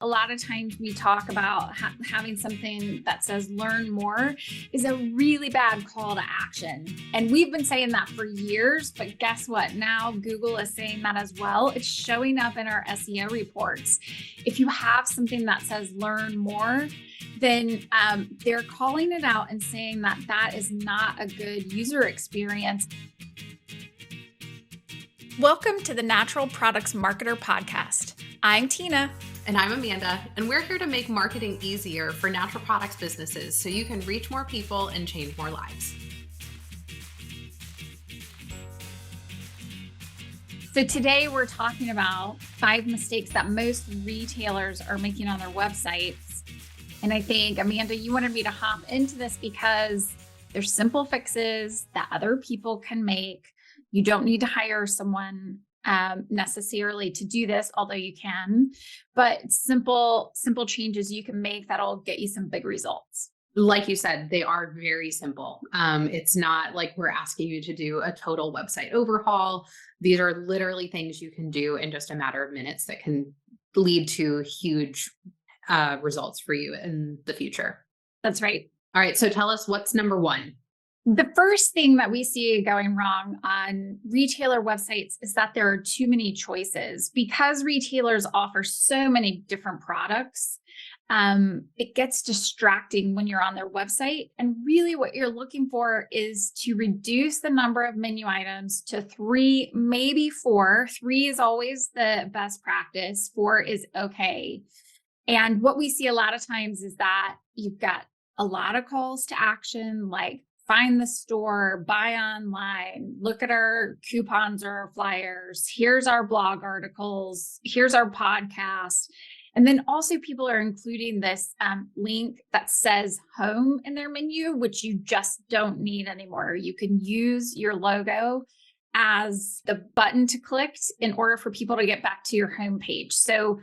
a lot of times we talk about having something that says learn more is a really bad call to action. And we've been saying that for years, but guess what? Now Google is saying that as well. It's showing up in our SEO reports. If you have something that says learn more, then they're calling it out and saying that that is not a good user experience. Welcome to the Natural Products Marketer Podcast. I'm Tina. And I'm Amanda, and we're here to make marketing easier for natural products businesses so you can reach more people and change more lives. So today we're talking about 5 mistakes that most retailers are making on their websites. And I think, Amanda, you wanted me to hop into this because there's simple fixes that other people can make. You don't need to hire someone necessarily to do this, although you can, but simple changes you can make that'll get you some big results. Like you said, they are very simple. It's not like we're asking you to do a total website overhaul. These are literally things you can do in just a matter of minutes that can lead to huge results for you in the future. That's right. All right. So tell us, what's number 1? The first thing that we see going wrong on retailer websites is that there are too many choices. Because retailers offer so many different products, it gets distracting when you're on their website. And really what you're looking for is to reduce the number of menu items to 3, maybe 4. 3 is always the best practice. 4 is okay. And what we see a lot of times is that you've got a lot of calls to action, like find the store, buy online, look at our coupons or our flyers. Here's our blog articles. Here's our podcast. And then also people are including this link that says home in their menu, which you just don't need anymore. You can use your logo as the button to click in order for people to get back to your homepage. So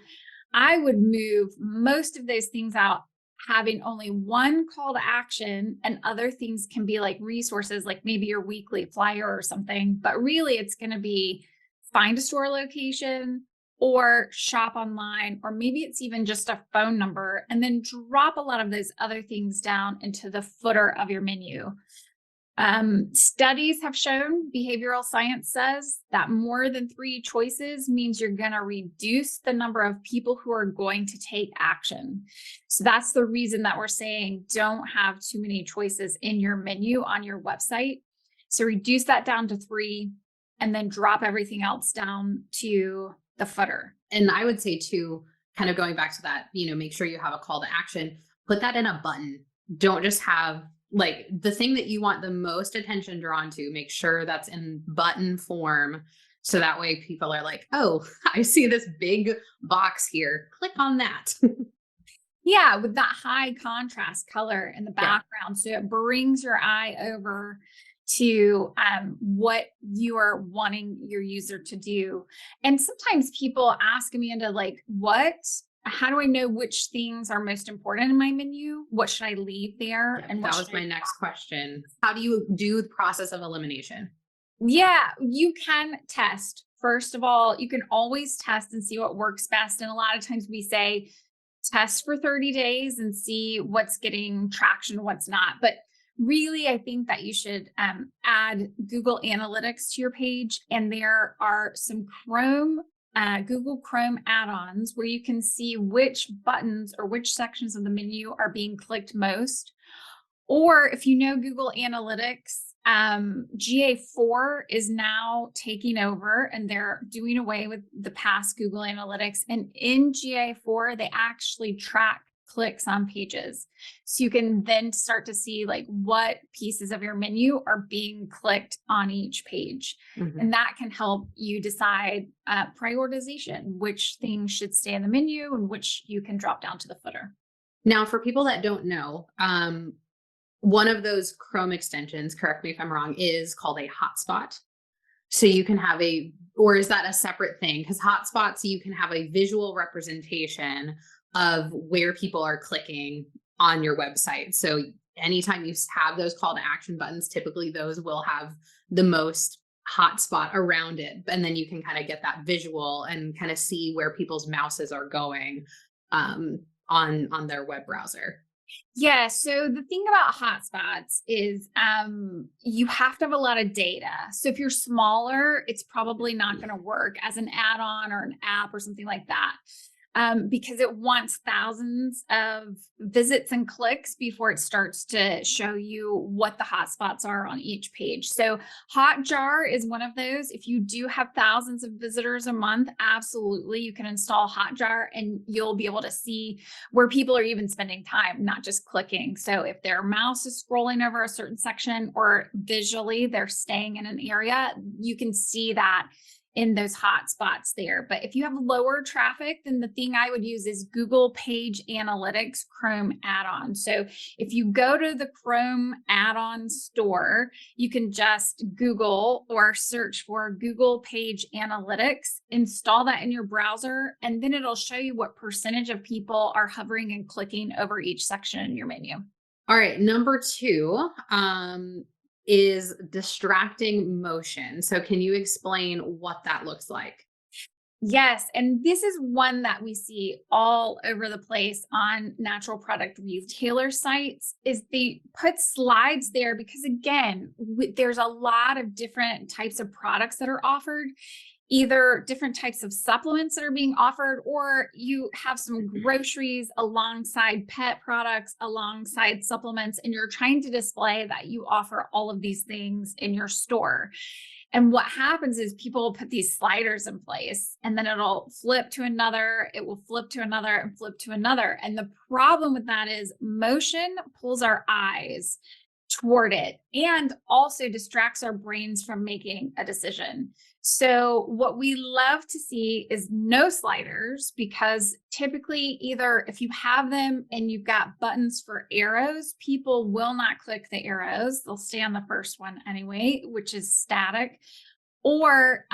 I would move most of those things out, having only one call to action, and other things can be like resources, like maybe your weekly flyer or something. But really it's going to be find a store location or shop online, or maybe it's even just a phone number, and then drop a lot of those other things down into the footer of your menu. Studies have shown, behavioral science says, that more than 3 choices means you're going to reduce the number of people who are going to take action. So that's the reason that we're saying don't have too many choices in your menu on your website. So reduce that down to 3 and then drop everything else down to the footer. And I would say too, kind of going back to that, make sure you have a call to action, put that in a button. Don't just have like the thing that you want the most attention drawn to, make sure that's in button form. So that way people are like, oh, I see this big box here. Click on that. Yeah, with that high contrast color in the background. So it brings your eye over to what you are wanting your user to do. And sometimes people ask Amanda, like, how do I know which things are most important in my menu? What should I leave there? Yeah, and that was my next question. How do you do the process of elimination? Yeah, you can test. First of all, you can always test and see what works best. And a lot of times we say test for 30 days and see what's getting traction, what's not. But really, I think that you should add Google Analytics to your page. And there are some Google Chrome add-ons where you can see which buttons or which sections of the menu are being clicked most. Or if you know Google Analytics, GA4 is now taking over and they're doing away with the past Google Analytics. And in GA4, they actually track clicks on pages. So you can then start to see like what pieces of your menu are being clicked on each page. Mm-hmm. And that can help you decide prioritization, which things should stay in the menu and which you can drop down to the footer. Now, for people that don't know, one of those Chrome extensions, correct me if I'm wrong, is called a hotspot. So you can have or is that a separate thing? Because hotspots, you can have a visual representation of where people are clicking on your website. So anytime you have those call to action buttons, typically those will have the most hotspot around it. And then you can kind of get that visual and kind of see where people's mouses are going. on their web browser. Yeah. So the thing about hotspots is you have to have a lot of data. So if you're smaller, it's probably not going to work as an add-on or an app or something like that. Because it wants thousands of visits and clicks before it starts to show you what the hotspots are on each page. So Hotjar is one of those. If you do have thousands of visitors a month, absolutely, you can install Hotjar and you'll be able to see where people are even spending time, not just clicking. So if their mouse is scrolling over a certain section or visually they're staying in an area, you can see that in those hot spots there. But if you have lower traffic, then the thing I would use is Google Page Analytics Chrome add-on. So if you go to the Chrome add-on store, you can just Google or search for Google Page Analytics, install that in your browser, and then it'll show you what percentage of people are hovering and clicking over each section in your menu. All right, number two, is distracting motion. So can you explain what that looks like? Yes, and this is one that we see all over the place on natural product retailer sites is they put slides there because again, there's a lot of different types of products that are offered, either different types of supplements that are being offered, or you have some groceries alongside pet products, alongside supplements, and you're trying to display that you offer all of these things in your store. And what happens is people put these sliders in place and then it'll flip to another, it will flip to another and flip to another. And the problem with that is motion pulls our eyes toward it and also distracts our brains from making a decision. So what we love to see is no sliders because typically either if you have them and you've got buttons for arrows, people will not click the arrows. They'll stay on the first one anyway, which is static. Or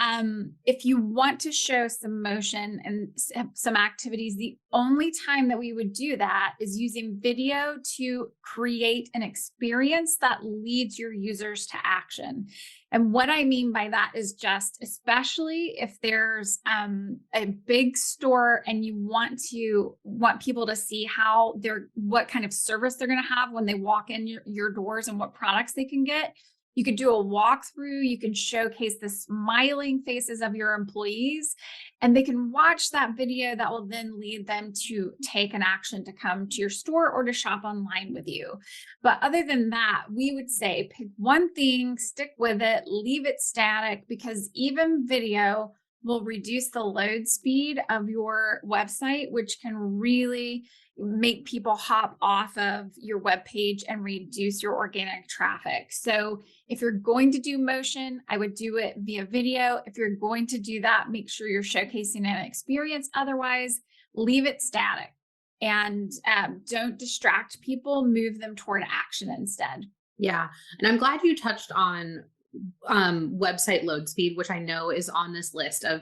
if you want to show some motion and some activities, the only time that we would do that is using video to create an experience that leads your users to action. And what I mean by that is just, especially if there's a big store and you want people to see what kind of service they're going to have when they walk in your doors and what products they can get. You could do a walkthrough. You can showcase the smiling faces of your employees, and they can watch that video that will then lead them to take an action to come to your store or to shop online with you. But other than that, we would say pick one thing, stick with it, leave it static, because even video will reduce the load speed of your website, which can really make people hop off of your web page and reduce your organic traffic. So if you're going to do motion, I would do it via video. If you're going to do that, make sure you're showcasing an experience. Otherwise, leave it static and don't distract people, move them toward action instead. Yeah. And I'm glad you touched on website load speed, which I know is on this list of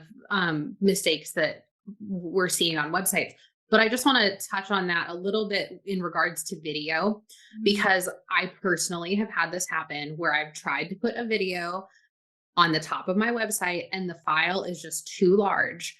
mistakes that we're seeing on websites. But I just want to touch on that a little bit in regards to video, because I personally have had this happen where I've tried to put a video on the top of my website and the file is just too large.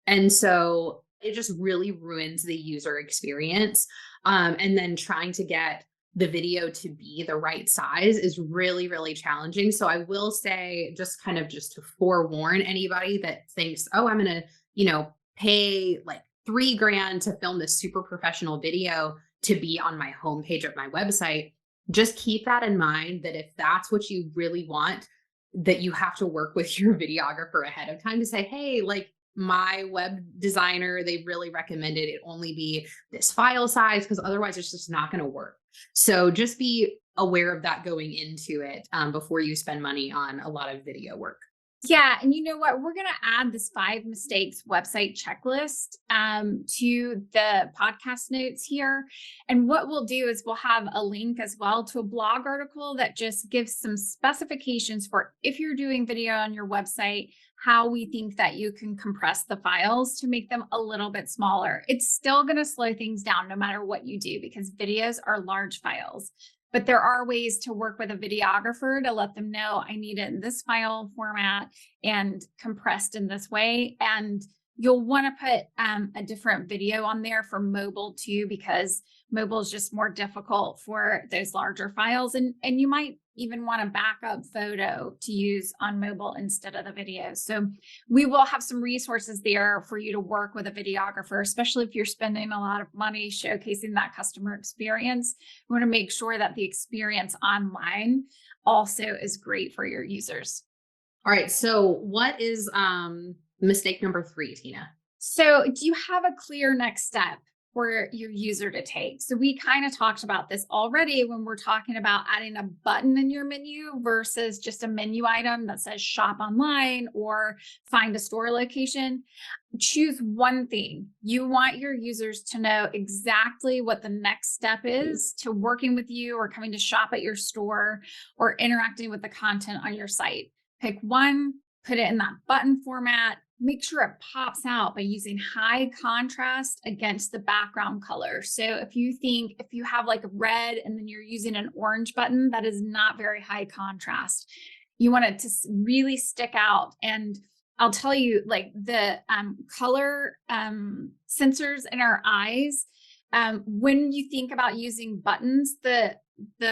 And so it just really ruins the user experience. And then trying to get the video to be the right size is really, really challenging. So I will say, just to forewarn anybody that thinks, oh, I'm going to, pay like $3,000 to film this super professional video to be on my homepage of my website. Just keep that in mind, that if that's what you really want, that you have to work with your videographer ahead of time to say, hey, like my web designer, they really recommended it only be this file size, because otherwise it's just not going to work. So just be aware of that going into it before you spend money on a lot of video work. Yeah. And you know what? We're going to add this 5 mistakes website checklist to the podcast notes here. And what we'll do is we'll have a link as well to a blog article that just gives some specifications for if you're doing video on your website, how we think that you can compress the files to make them a little bit smaller. It's still going to slow things down no matter what you do, because videos are large files. But there are ways to work with a videographer to let them know I need it in this file format and compressed in this way. And You'll want to put a different video on there for mobile too, because mobile is just more difficult for those larger files. And you might even want a backup photo to use on mobile instead of the video. So we will have some resources there for you to work with a videographer, especially if you're spending a lot of money showcasing that customer experience. We want to make sure that the experience online also is great for your users. All right. So what is mistake number 3, Tina? So do you have a clear next step for your user to take? So we kind of talked about this already when we're talking about adding a button in your menu versus just a menu item that says shop online or find a store location. Choose one thing. You want your users to know exactly what the next step is to working with you or coming to shop at your store or interacting with the content on your site. Pick one, put it in that button format. Make sure it pops out by using high contrast against the background color. So if you have like red and then you're using an orange button, that is not very high contrast. You want it to really stick out. And I'll tell you, like the color sensors in our eyes, when you think about using buttons, the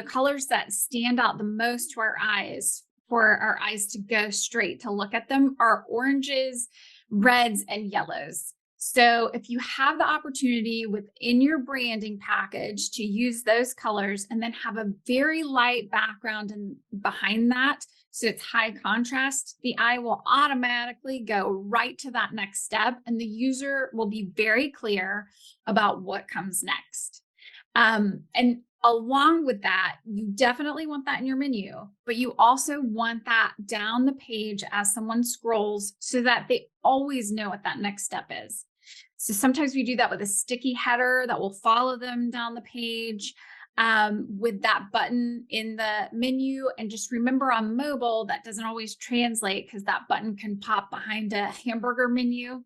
colors that stand out the most to our eyes, for our eyes to go straight to look at them, are oranges, reds, and yellows. So if you have the opportunity within your branding package to use those colors and then have a very light background and behind that, so it's high contrast, the eye will automatically go right to that next step and the user will be very clear about what comes next. And along with that, you definitely want that in your menu, but you also want that down the page as someone scrolls so that they always know what that next step is. So sometimes we do that with a sticky header that will follow them down the page with that button in the menu. And just remember on mobile, that doesn't always translate because that button can pop behind a hamburger menu.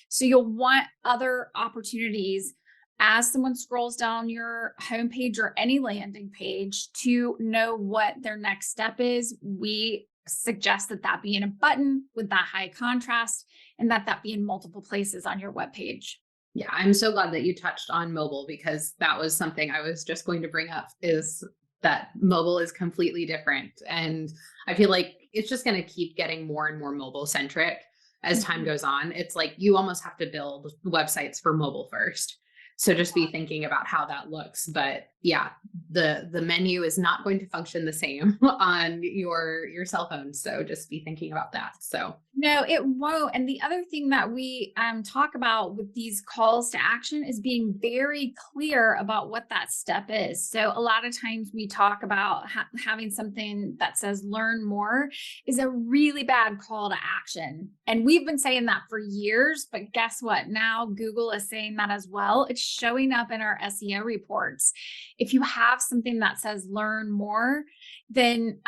So you'll want other opportunities as someone scrolls down your homepage or any landing page to know what their next step is. We suggest that be in a button with that high contrast and that be in multiple places on your webpage. Yeah, I'm so glad that you touched on mobile because that was something I was just going to bring up, is that mobile is completely different. And I feel like it's just going to keep getting more and more mobile centric as time goes on. It's like you almost have to build websites for mobile first. So just be thinking about how that looks. But yeah, the menu is not going to function the same on your cell phone. So just be thinking about that. So no, it won't. And the other thing that we talk about with these calls to action is being very clear about what that step is. So a lot of times we talk about having something that says learn more is a really bad call to action. And we've been saying that for years, but guess what? Now Google is saying that as well. It's showing up in our SEO reports. If you have something that says learn more, then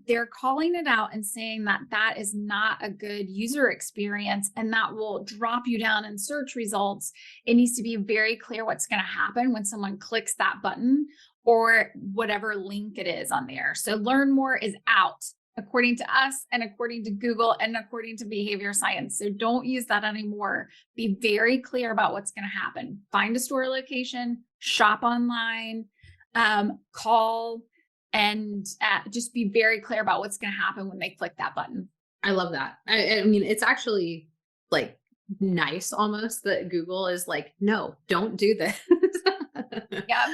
they're calling it out and saying that is not a good user experience and that will drop you down in search results. It needs to be very clear what's going to happen when someone clicks that button or whatever link it is on there. So learn more is out according to us and according to Google and according to behavior science. So don't use that anymore. Be very clear about what's going to happen. Find a store location, shop online, call, and just be very clear about what's going to happen when they click that button. I love that. I mean, it's actually like nice almost that Google is like, no, don't do this. Yeah.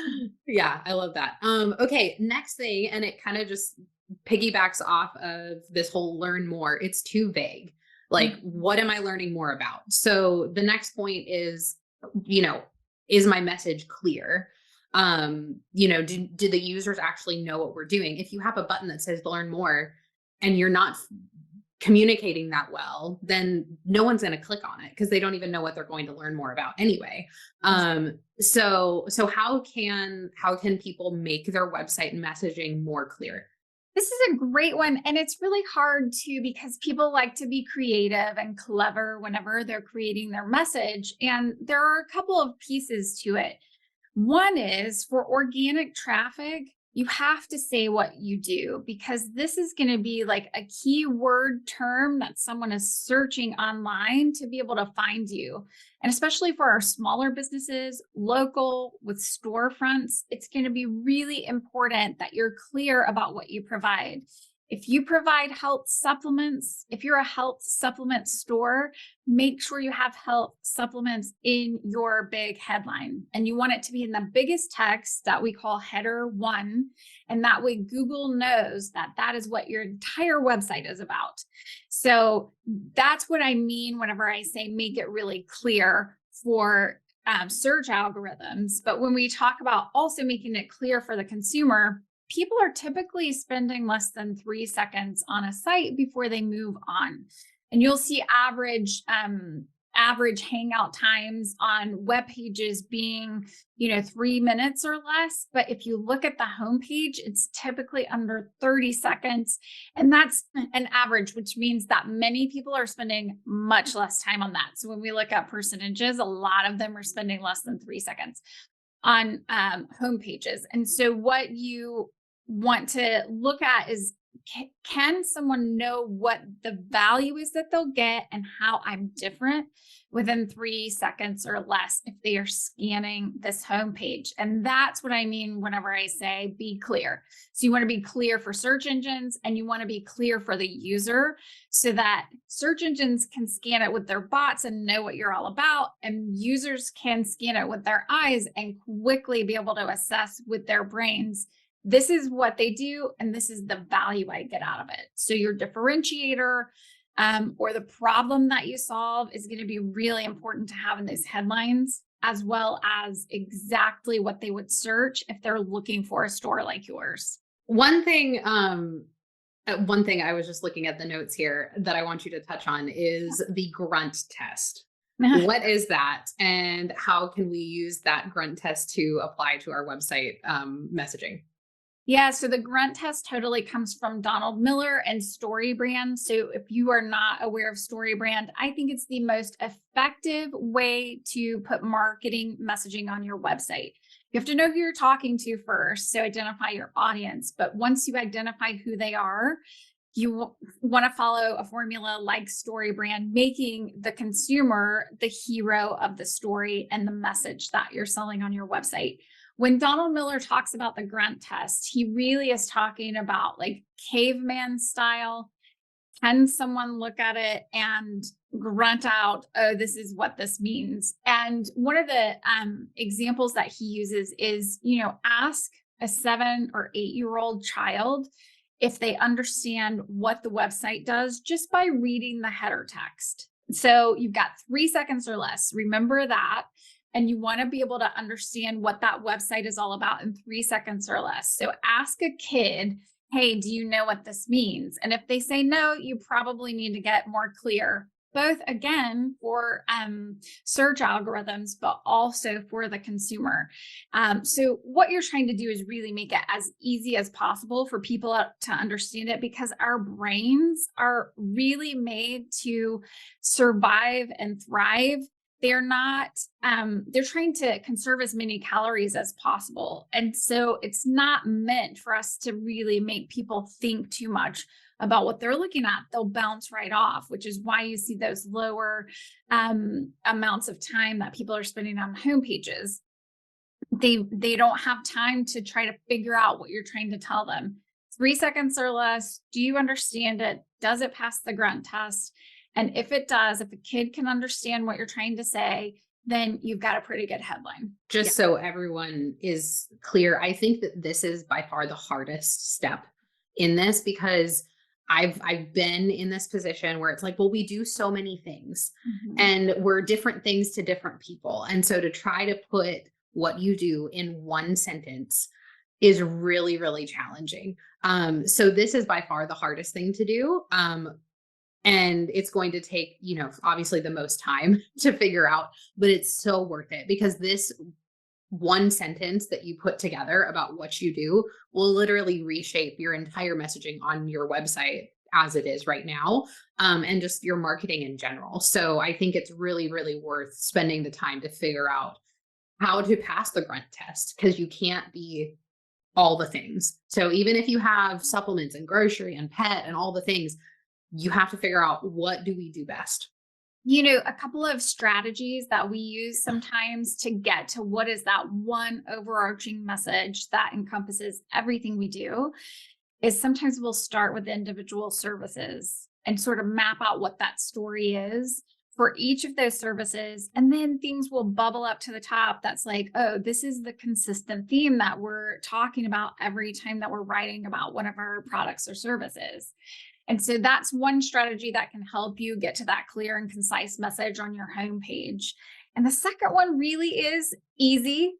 Yeah, I love that. Okay, next thing, and it kind of just piggybacks off of this whole learn more. It's too vague. Like, what am I learning more about? So the next point is, is my message clear? Do the users actually know what we're doing? If you have a button that says learn more and you're not communicating that well, then no one's going to click on it because they don't even know what they're going to learn more about anyway. So how can people make their website messaging more clear? This is a great one. And it's really hard too, because people like to be creative and clever whenever they're creating their message. And there are a couple of pieces to it. One is for organic traffic, You have to say what you do, because this is going to be like a keyword term that someone is searching online to be able to find you. And especially for our smaller businesses, local with storefronts, it's going to be really important that you're clear about what you provide. If you provide health supplements, if you're a health supplement store, make sure you have health supplements in your big headline. And you want it to be in the biggest text that we call header 1. And that way Google knows that that is what your entire website is about. So that's what I mean whenever I say make it really clear for search algorithms. But when we talk about also making it clear for the consumer, people are typically spending less than 3 seconds on a site before they move on. And you'll see average hangout times on web pages being, 3 minutes or less. But if you look at the homepage, it's typically under 30 seconds. And that's an average, which means that many people are spending much less time on that. So when we look at percentages, a lot of them are spending less than 3 seconds on home pages. And so what you want to look at is, can someone know what the value is that they'll get and how I'm different within 3 seconds or less if they are scanning this homepage? And that's what I mean whenever I say be clear. So you want to be clear for search engines, and you want to be clear for the user, so that search engines can scan it with their bots and know what you're all about, and users can scan it with their eyes and quickly be able to assess with their brains, this is what they do, and this is the value I get out of it. So your differentiator or the problem that you solve is going to be really important to have in those headlines, as well as exactly what they would search if they're looking for a store like yours. One thing I was just looking at the notes here that I want you to touch on is the grunt test. What is that, and how can we use that grunt test to apply to our website messaging? Yeah, so the grunt test totally comes from Donald Miller and StoryBrand. So if you are not aware of StoryBrand, I think it's the most effective way to put marketing messaging on your website. You have to know who you're talking to first, so identify your audience. But once you identify who they are, you want to follow a formula like StoryBrand, making the consumer the hero of the story and the message that you're selling on your website. When Donald Miller talks about the grunt test, he really is talking about like caveman style. Can someone look at it and grunt out, oh, this is what this means? And one of the examples that he uses is, ask a 7 or 8-year-old child if they understand what the website does just by reading the header text. So you've got 3 seconds or less. Remember that. And you want to be able to understand what that website is all about in 3 seconds or less. So ask a kid, hey, do you know what this means? And if they say no, you probably need to get more clear, both again for search algorithms, but also for the consumer. So what you're trying to do is really make it as easy as possible for people to understand it, because our brains are really made to survive and thrive. They're not, they're trying to conserve as many calories as possible. And so it's not meant for us to really make people think too much about what they're looking at. They'll bounce right off, which is why you see those lower amounts of time that people are spending on home pages. They don't have time to try to figure out what you're trying to tell them. 3 seconds or less. Do you understand it? Does it pass the grunt test? And if it does, if a kid can understand what you're trying to say, then you've got a pretty good headline. Just so everyone is clear, I think that this is by far the hardest step in this, because I've been in this position where it's like, well, we do so many things and we're different things to different people. And so to try to put what you do in one sentence is really, really challenging. So this is by far the hardest thing to do. And it's going to take, obviously the most time to figure out, but it's so worth it, because this one sentence that you put together about what you do will literally reshape your entire messaging on your website as it is right now, and just your marketing in general. So I think it's really, really worth spending the time to figure out how to pass the grunt test, because you can't be all the things. So even if you have supplements and grocery and pet and all the things, you have to figure out, what do we do best? A couple of strategies that we use sometimes to get to what is that one overarching message that encompasses everything we do is sometimes we'll start with individual services and sort of map out what that story is for each of those services. And then things will bubble up to the top. That's like, oh, this is the consistent theme that we're talking about every time that we're writing about one of our products or services. And so that's one strategy that can help you get to that clear and concise message on your homepage. And the second one really is easy.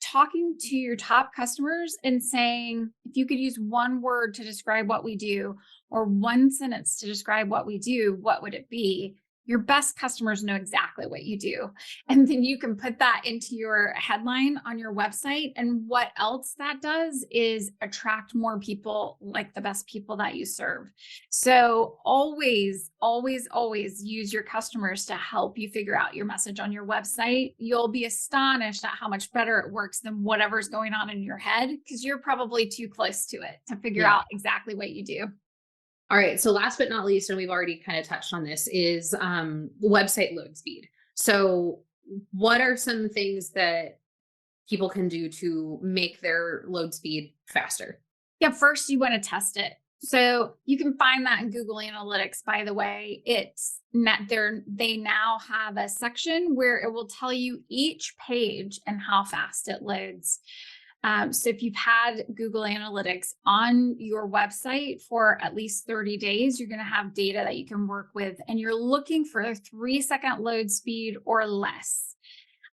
Talking to your top customers and saying, if you could use one word to describe what we do or one sentence to describe what we do, what would it be? Your best customers know exactly what you do. And then you can put that into your headline on your website. And what else that does is attract more people like the best people that you serve. So always, always, always use your customers to help you figure out your message on your website. You'll be astonished at how much better it works than whatever's going on in your head, because you're probably too close to it to figure out exactly what you do. All right. So last but not least, and we've already kind of touched on this, is website load speed. So what are some things that people can do to make their load speed faster? Yeah, first you want to test it. So you can find that in Google Analytics, by the way. It's not there. They now have a section where it will tell you each page and how fast it loads. So if you've had Google Analytics on your website for at least 30 days, you're going to have data that you can work with, and you're looking for a 3-second load speed or less.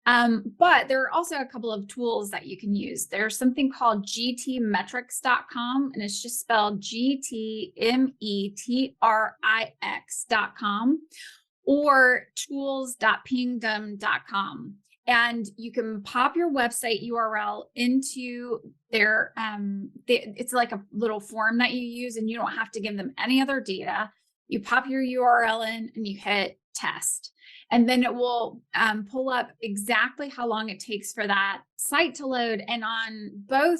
But there are also a couple of tools that you can use. There's something called GTmetrix.com, and it's just spelled GTMetrix.com, or tools.pingdom.com. And you can pop your website URL into their, it's like a little form that you use, and you don't have to give them any other data. You pop your URL in and you hit test. And then it will pull up exactly how long it takes for that site to load. And on both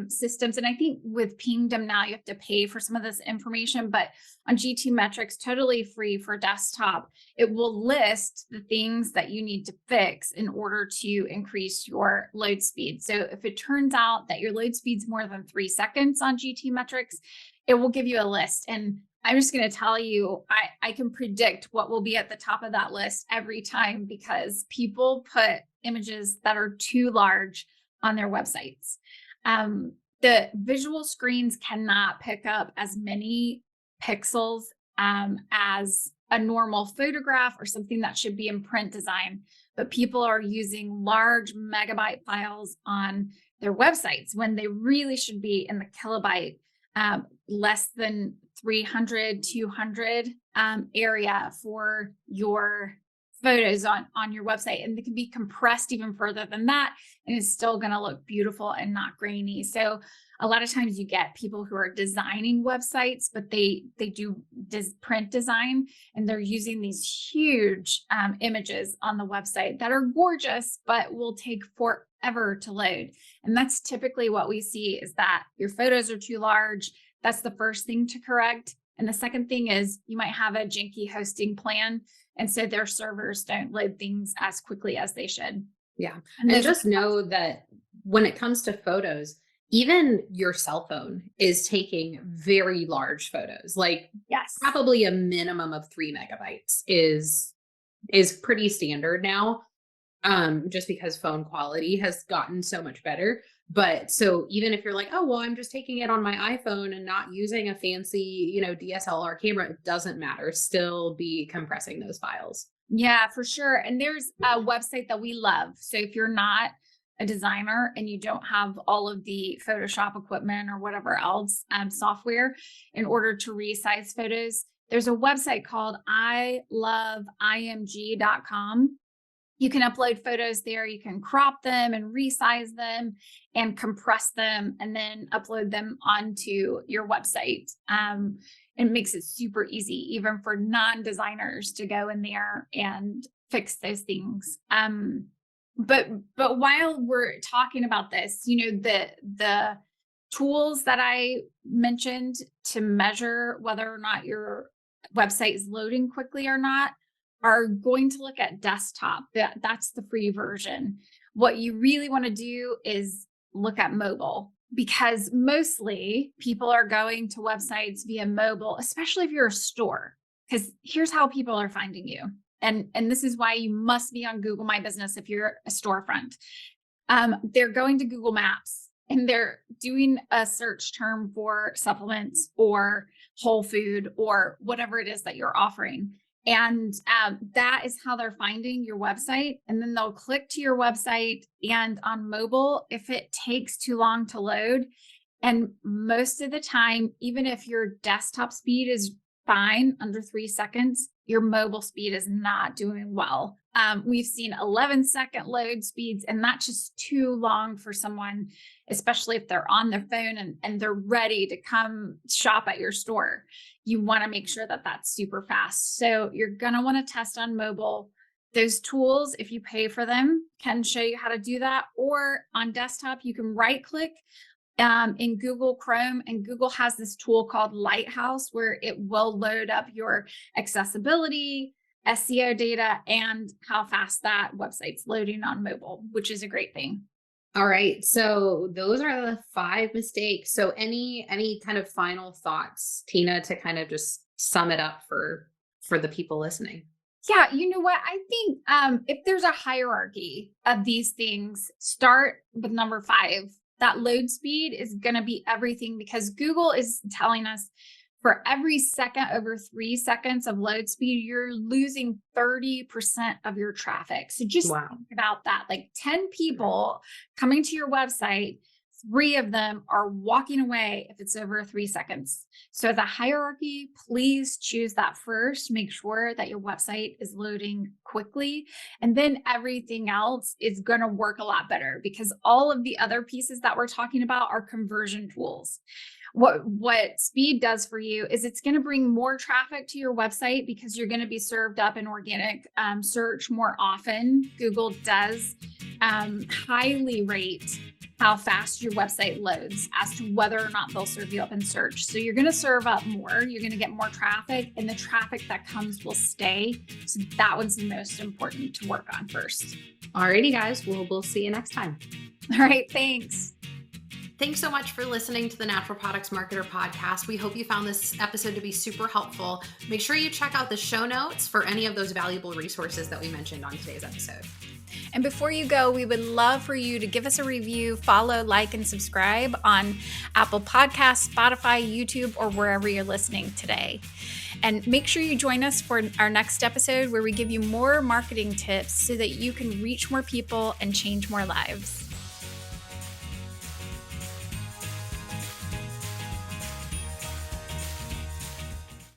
systems, and I think with Pingdom now you have to pay for some of this information, but on GTmetrix, totally free for desktop, it will list the things that you need to fix in order to increase your load speed. So if it turns out that your load speed's more than 3 seconds on GTmetrix, it will give you a list. And I'm just going to tell you, I can predict what will be at the top of that list every time, because people put images that are too large on their websites. The visual screens cannot pick up as many pixels as a normal photograph or something that should be in print design, but people are using large megabyte files on their websites when they really should be in the kilobyte, less than 300, 200 area for your photos on your website. And they can be compressed even further than that, and it's still going to look beautiful and not grainy. So a lot of times you get people who are designing websites, but they do print design, and they're using these huge images on the website that are gorgeous, but will take forever to load. And that's typically what we see, is that your photos are too large. That's the first thing to correct. And the second thing is you might have a janky hosting plan, and so their servers don't load things as quickly as they should. Yeah. And just know that when it comes to photos, even your cell phone is taking very large photos. Like, yes, probably a minimum of 3 megabytes is pretty standard now, just because phone quality has gotten so much better. But so even if you're like, oh, well, I'm just taking it on my iPhone and not using a fancy, DSLR camera, it doesn't matter. Still be compressing those files. Yeah, for sure. And there's a website that we love. So if you're not a designer and you don't have all of the Photoshop equipment or whatever else software in order to resize photos, there's a website called IloveIMG.com. You can upload photos there. You can crop them and resize them and compress them, and then upload them onto your website. It makes it super easy, even for non-designers, to go in there and fix those things. But while we're talking about this, the tools that I mentioned to measure whether or not your website is loading quickly or not are going to look at desktop. That's the free version. What you really want to do is look at mobile, because mostly people are going to websites via mobile, especially if you're a store, because here's how people are finding you. And this is why you must be on Google My Business if you're a storefront. They're going to Google Maps and they're doing a search term for supplements or whole food or whatever it is that you're offering. And that is how they're finding your website. And then they'll click to your website. And on mobile, if it takes too long to load, and most of the time, even if your desktop speed is fine, under 3 seconds, your mobile speed is not doing well. We've seen 11-second load speeds, and that's just too long for someone, especially if they're on their phone and they're ready to come shop at your store. You want to make sure that that's super fast. So you're going to want to test on mobile. Those tools, if you pay for them, can show you how to do that. Or on desktop, you can right click in Google Chrome, and Google has this tool called Lighthouse where it will load up your accessibility, SEO data, and how fast that website's loading on mobile, which is a great thing. All right. So those are the 5 mistakes. So any kind of final thoughts, Tina, to kind of just sum it up for the people listening? Yeah, you know what? I think if there's a hierarchy of these things, start with number 5. That load speed is going to be everything, because Google is telling us for every second over 3 seconds of load speed, you're losing 30% of your traffic. So just think about that. Like 10 people coming to your website, 3 of them are walking away if it's over 3 seconds. So as a hierarchy, please choose that first. Make sure that your website is loading quickly. And then everything else is going to work a lot better, because all of the other pieces that we're talking about are conversion tools. What speed does for you is it's going to bring more traffic to your website, because you're going to be served up in organic search more often. Google does highly rate how fast your website loads as to whether or not they'll serve you up in search. So you're going to serve up more, you're going to get more traffic, and the traffic that comes will stay. So that one's the most important to work on first. Alrighty, guys. We'll see you next time. All right. Thanks. Thanks so much for listening to the Natural Products Marketer podcast. We hope you found this episode to be super helpful. Make sure you check out the show notes for any of those valuable resources that we mentioned on today's episode. And before you go, we would love for you to give us a review, follow, like, and subscribe on Apple Podcasts, Spotify, YouTube, or wherever you're listening today. And make sure you join us for our next episode, where we give you more marketing tips so that you can reach more people and change more lives.